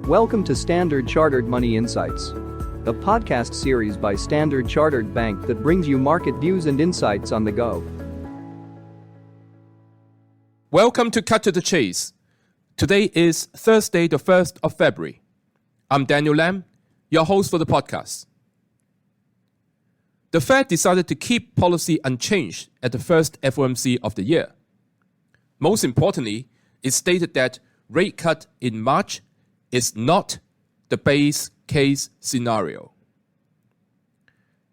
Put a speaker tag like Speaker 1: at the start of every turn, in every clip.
Speaker 1: Welcome to Standard Chartered Money Insights, a podcast series by Standard Chartered Bank that brings you market views and insights on the go.
Speaker 2: Welcome to Cut to the Chase. Today is Thursday, the 1st of February. I'm Daniel Lam, your host for the podcast. The Fed decided to keep policy unchanged at the first FOMC of the year. Most importantly, it stated that rate cut in March is not the base case scenario.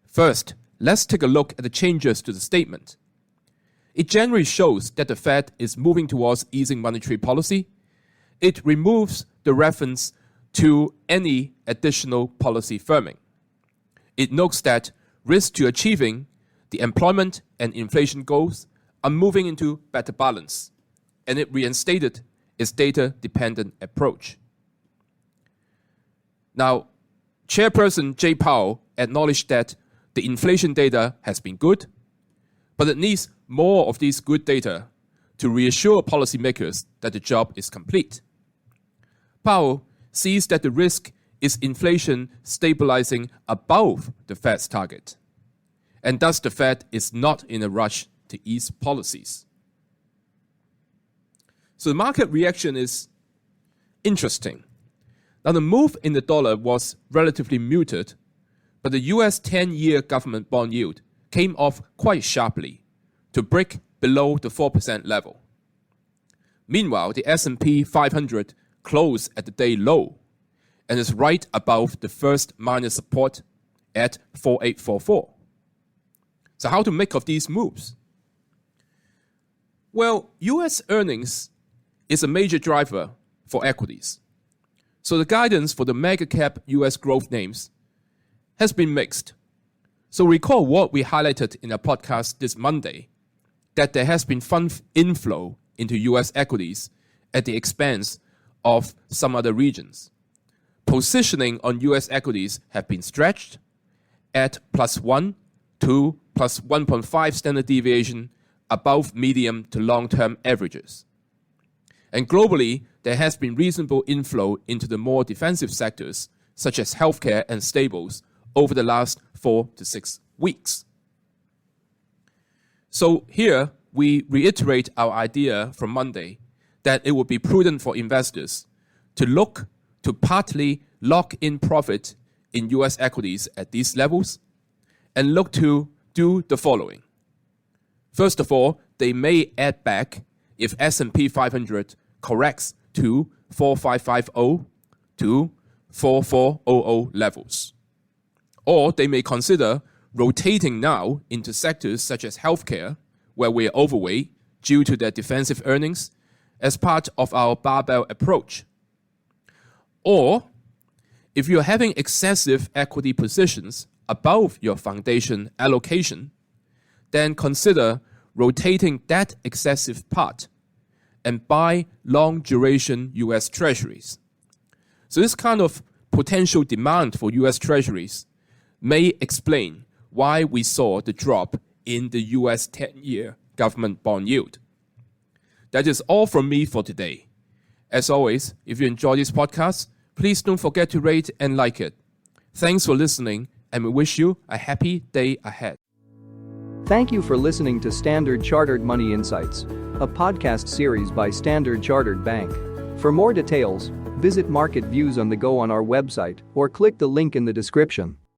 Speaker 2: First, let's take a look at the changes to the statement. It generally shows that the Fed is moving towards easing monetary policy. It removes the reference to any additional policy firming. It notes that risks to achieving the employment and inflation goals are moving into better balance, and it reinstated its data-dependent approach. Now, Chairperson Jay Powell acknowledged that the inflation data has been good, but it needs more of these good data to reassure policymakers that the job is complete. Powell sees that the risk is inflation stabilizing above the Fed's target, and thus the Fed is not in a rush to ease policies. So the market reaction is interesting. Now, the move in the dollar was relatively muted, but the US 10-year government bond yield came off quite sharply to break below the 4% level. Meanwhile, the S&P 500 closed at the day low and is right above the first minor support at 4844. So how to make of these moves? Well, US earnings is a major driver for equities. So the guidance for the mega cap US growth names has been mixed. So recall what we highlighted in our podcast this Monday, that there has been fund inflow into US equities at the expense of some other regions. Positioning on US equities have been stretched at +1 to +1.5 standard deviation above medium to long-term averages. And globally, there has been reasonable inflow into the more defensive sectors, such as healthcare and staples, over the last 4 to 6 weeks. So here, we reiterate our idea from Monday that it would be prudent for investors to look to partly lock in profit in US equities at these levels and look to do the following. First of all, they may add back if S&P 500 corrects to 4550 to 4400 levels. Or they may consider rotating now into sectors such as healthcare, where we are overweight due to their defensive earnings, as part of our barbell approach. Or, if you're having excessive equity positions above your foundation allocation, then consider rotating that excessive part and buy long-duration US Treasuries. So this kind of potential demand for US Treasuries may explain why we saw the drop in the US 10-year government bond yield. That is all from me for today. As always, if you enjoy this podcast, please don't forget to rate and like it. Thanks for listening, and we wish you a happy day ahead.
Speaker 1: Thank you for listening to Standard Chartered Money Insights, a podcast series by Standard Chartered Bank. For more details, visit Market Views on the Go on our website or click the link in the description.